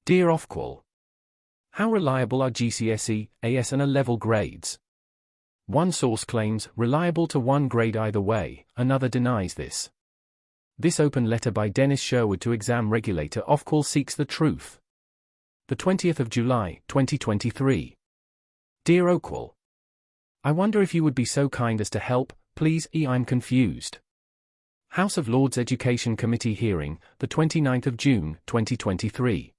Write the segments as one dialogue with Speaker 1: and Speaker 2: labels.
Speaker 1: Dear Ofqual, how reliable are GCSE, AS and A-level grades? One source claims, reliable to one grade either way, another denies this. This open letter by Dennis Sherwood to exam regulator Ofqual seeks the truth. The 20th of July, 2023. Dear Ofqual, I wonder if you would be so kind as to help, please. I'm confused. House of Lords Education Committee hearing, the 29th of June, 2023.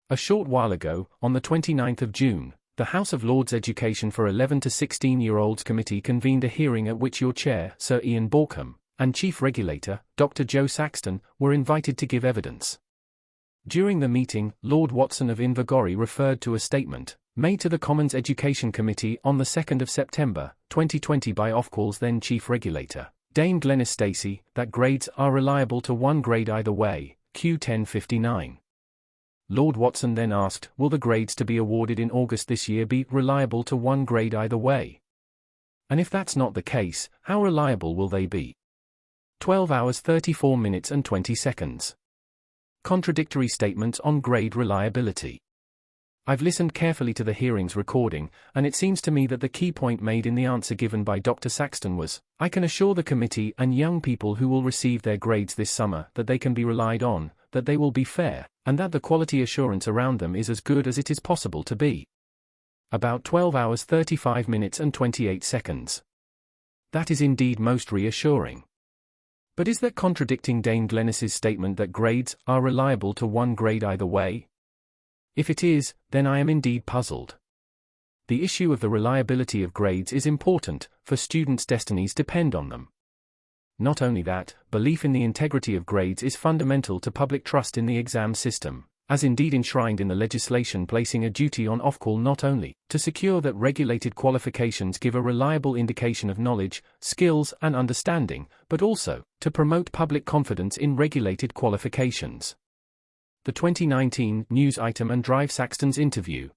Speaker 1: A short while ago, on the 29th of June, the House of Lords Education for 11 to 16-year-olds Committee convened a hearing at which your chair, Sir Ian Borkham, and Chief Regulator, Dr. Joe Saxton, were invited to give evidence. During the meeting, Lord Watson of Invergorry referred to a statement made to the Commons Education Committee on the 2nd of September, 2020 by Ofqual's then Chief Regulator, Dame Glenys Stacey, that grades are reliable to one grade either way, Q 1059. Lord Watson then asked, will the grades to be awarded in August this year be reliable to one grade either way? And if that's not the case, how reliable will they be? 12 hours 34 minutes and 20 seconds. Contradictory statements on grade reliability. I've listened carefully to the hearing's recording, and it seems to me that the key point made in the answer given by Dr. Saxton was, I can assure the committee and young people who will receive their grades this summer that they can be relied on, that they will be fair, and that the quality assurance around them is as good as it is possible to be. About 12 hours 35 minutes and 28 seconds. That is indeed most reassuring. But is that contradicting Dame Glenys's statement that grades are reliable to one grade either way? If it is, then I am indeed puzzled. The issue of the reliability of grades is important, for students' destinies depend on them. Not only that, belief in the integrity of grades is fundamental to public trust in the exam system, as indeed enshrined in the legislation placing a duty on Ofqual not only to secure that regulated qualifications give a reliable indication of knowledge, skills and understanding, but also to promote public confidence in regulated qualifications. The 2019 news item and Drive Saxton's interview.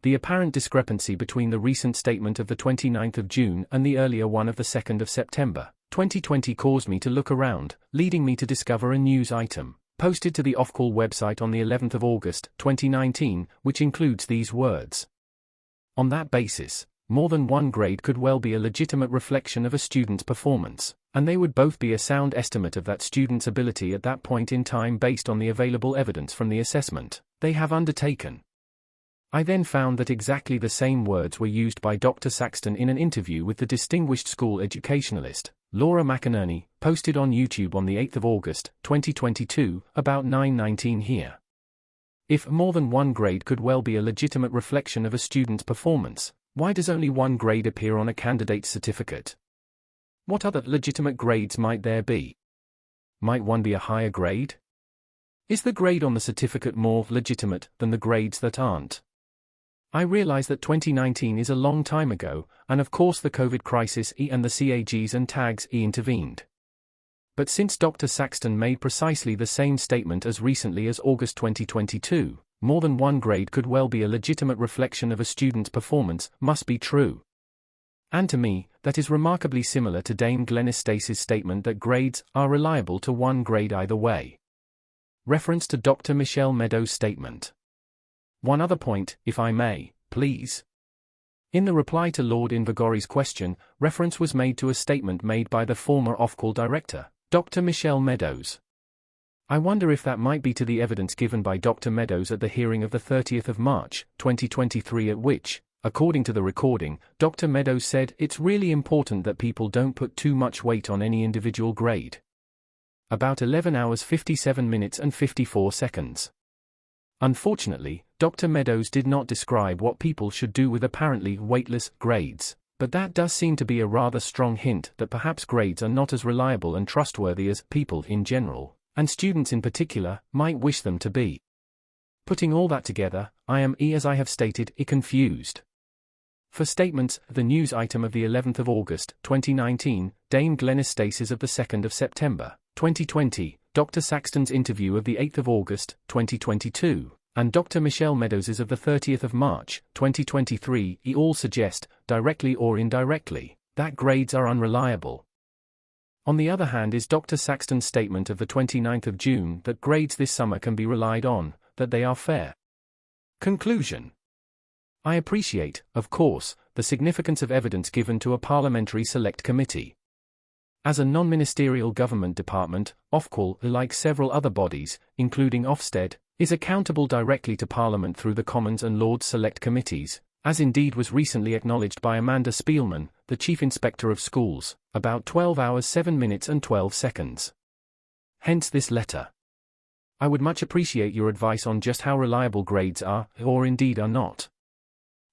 Speaker 1: The apparent discrepancy between the recent statement of the 29th of June and the earlier one of the 2nd of September, 2020 caused me to look around, leading me to discover a news item, posted to the Ofqual website on the 11th of August, 2019, which includes these words. On that basis, more than one grade could well be a legitimate reflection of a student's performance, and they would both be a sound estimate of that student's ability at that point in time based on the available evidence from the assessment they have undertaken. I then found that exactly the same words were used by Dr. Saxton in an interview with the distinguished school educationalist, Laura McInerney, posted on YouTube on the 8th of August, 2022, about 9:19 here. If more than one grade could well be a legitimate reflection of a student's performance, why does only one grade appear on a candidate's certificate? What other legitimate grades might there be? Might one be a higher grade? Is the grade on the certificate more legitimate than the grades that aren't? I realize that 2019 is a long time ago, and of course the COVID crisis and the CAGs and tags intervened. But since Dr. Saxton made precisely the same statement as recently as August 2022, more than one grade could well be a legitimate reflection of a student's performance, must be true. And to me, that is remarkably similar to Dame Glenys Stacey's statement that grades are reliable to one grade either way. Reference to Dr. Michelle Meadows' statement. One other point, if I may, please. In the reply to Lord Invergorry's question, reference was made to a statement made by the former Ofqual director, Dr. Michelle Meadows. I wonder if that might be to the evidence given by Dr. Meadows at the hearing of the 30th of March, 2023 at which, according to the recording, Dr. Meadows said it's really important that people don't put too much weight on any individual grade. About 11 hours 57 minutes and 54 seconds. Unfortunately, Dr. Meadows did not describe what people should do with apparently weightless grades, but that does seem to be a rather strong hint that perhaps grades are not as reliable and trustworthy as people in general, and students in particular, might wish them to be. Putting all that together, I am, as I have stated, confused. For statements, the news item of the 11th of August, 2019, Dame Glenys Stacey's of the 2nd of September, 2020, Dr. Saxton's interview of the 8th of August, 2022, and Dr. Michelle Meadows' of the 30th of March, 2023, all suggest, directly or indirectly, that grades are unreliable. On the other hand is Dr. Saxton's statement of the 29th of June that grades this summer can be relied on, that they are fair. Conclusion. I appreciate, of course, the significance of evidence given to a parliamentary select committee. As a non-ministerial government department, Ofqual, like several other bodies, including Ofsted, is accountable directly to Parliament through the Commons and Lords Select Committees, as indeed was recently acknowledged by Amanda Spielman, the Chief Inspector of Schools, about 12 hours 7 minutes and 12 seconds. Hence this letter. I would much appreciate your advice on just how reliable grades are, or indeed are not.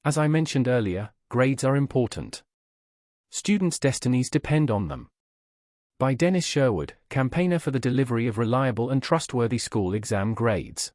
Speaker 1: As I mentioned earlier, grades are important. Students' destinies depend on them. By Dennis Sherwood, campaigner for the delivery of reliable and trustworthy school exam grades.